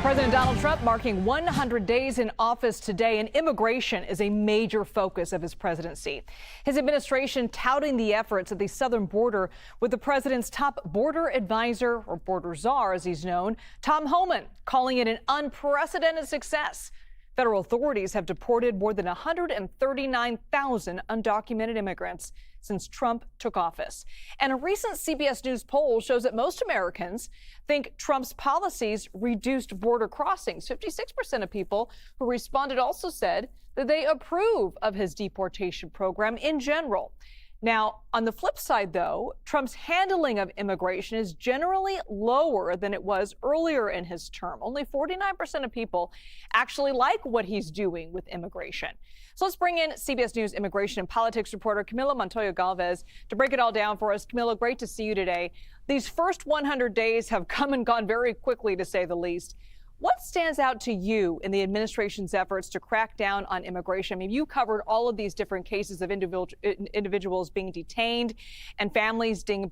President Donald Trump marking 100 days in office today, and immigration is a major focus of his presidency. His administration touting the efforts at the southern border with the president's top border advisor, or border czar as he's known, Tom Homan, calling it an unprecedented success. Federal authorities have deported more than 139,000 undocumented immigrants since Trump took office. And a recent CBS News poll shows that most Americans think Trump's policies reduced border crossings. 56% of people who responded also said that they approve of his deportation program in general. Now, on the flip side, though, Trump's handling of immigration is generally lower than it was earlier in his term. Only 49% of people actually like what he's doing with immigration. So let's bring in CBS News immigration and politics reporter Camilo Montoya-Galvez to break it all down for us. Camilo, great to see you today. These first 100 days have come and gone very quickly, to say the least. What stands out to you in the administration's efforts to crack down on immigration? I mean, you covered all of these different cases of individuals being detained and families being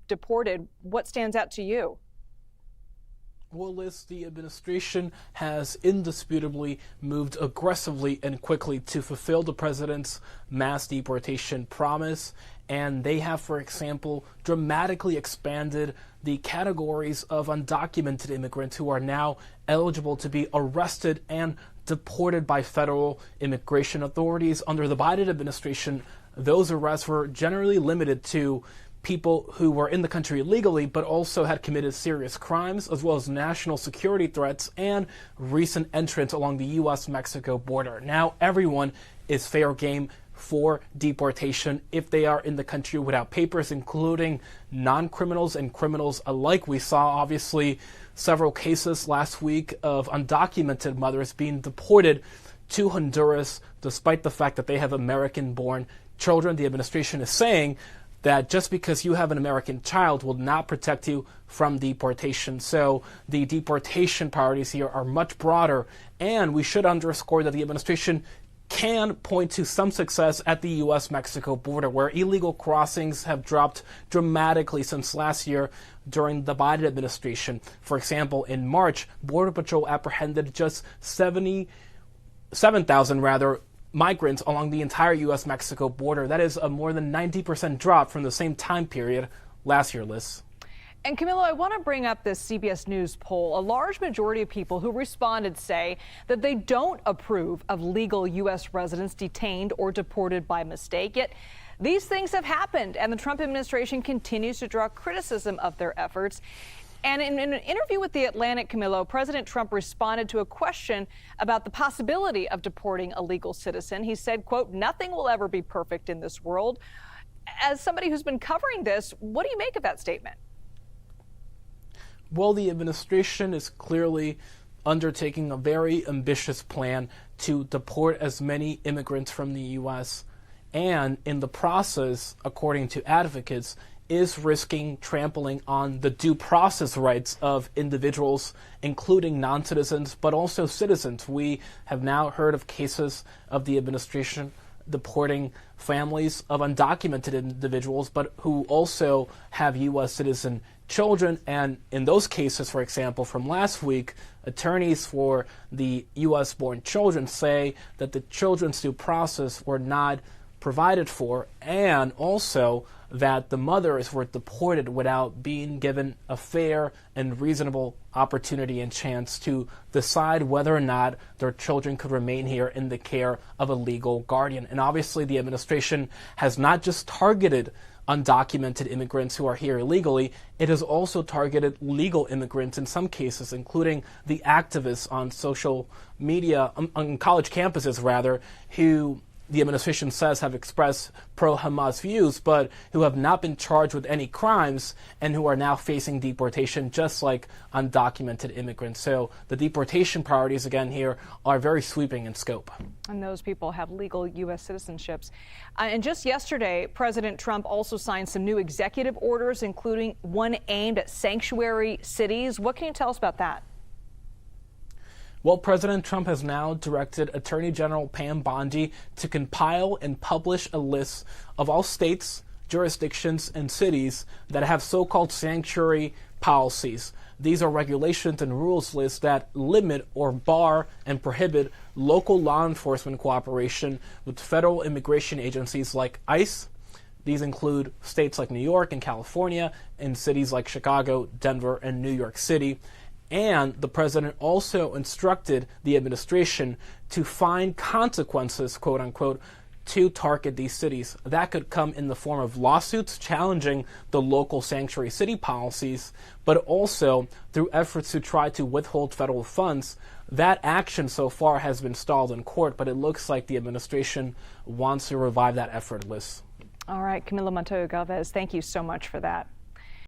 deported. What stands out to you? Well, Liz, the administration has indisputably moved aggressively and quickly to fulfill the president's mass deportation promise. And they have, for example, dramatically expanded the categories of undocumented immigrants who are now eligible to be arrested and deported by federal immigration authorities. Under the Biden administration, those arrests were generally limited to people who were in the country illegally, but also had committed serious crimes, as well as national security threats and recent entrants along the U.S.-Mexico border. Now everyone is fair game for deportation if they are in the country without papers, including non-criminals and criminals alike. We saw, obviously, several cases last week of undocumented mothers being deported to Honduras, despite the fact that they have American-born children. The administration is saying that just because you have an American child will not protect you from deportation. So the deportation priorities here are much broader, and we should underscore that the administration can point to some success at the U.S.-Mexico border, where illegal crossings have dropped dramatically since last year during the Biden administration. For example, in March, Border Patrol apprehended just 7,000 migrants along the entire U.S.-Mexico border. That is a more than 90% drop from the same time period last year, Liz. And Camilo, I want to bring up this CBS News poll. A large majority of people who responded say that they don't approve of legal U.S. residents detained or deported by mistake. Yet these things have happened, and the Trump administration continues to draw criticism of their efforts. And in an interview with The Atlantic, Camilo, President Trump responded to a question about the possibility of deporting a legal citizen. He said, quote, "Nothing will ever be perfect in this world." As somebody who's been covering this, what do you make of that statement? Well, the administration is clearly undertaking a very ambitious plan to deport as many immigrants from the U.S. and in the process, according to advocates, is risking trampling on the due process rights of individuals, including non-citizens, but also citizens. We have now heard of cases of the administration deporting families of undocumented individuals, but who also have U.S. citizen children. And in those cases, for example, from last week, attorneys for the U.S.-born children say that the children's due process were not provided for, and also that the mothers were deported without being given a fair and reasonable opportunity and chance to decide whether or not their children could remain here in the care of a legal guardian. And obviously the administration has not just targeted undocumented immigrants who are here illegally, it has also targeted legal immigrants in some cases, including the activists on social media, on college campuses rather, who the administration says have expressed pro-Hamas views, but who have not been charged with any crimes and who are now facing deportation, just like undocumented immigrants. So the deportation priorities, again, here are very sweeping in scope. And those people have legal U.S. citizenships. And just yesterday, President Trump also signed some new executive orders, including one aimed at sanctuary cities. What can you tell us about that? Well, President Trump has now directed Attorney General Pam Bondi to compile and publish a list of all states, jurisdictions, and cities that have so-called sanctuary policies. these are regulations and rules lists that limit or bar and prohibit local law enforcement cooperation with federal immigration agencies like ICE. These include states like New York and California, and cities like Chicago, Denver, and New York City. And the president also instructed the administration to find consequences, quote unquote, to target these cities. That could come in the form of lawsuits challenging the local sanctuary city policies, but also through efforts to try to withhold federal funds. That action so far has been stalled in court, but it looks like the administration wants to revive that effort, Liz. All right, Camilo Montoya-Galvez, thank you so much for that.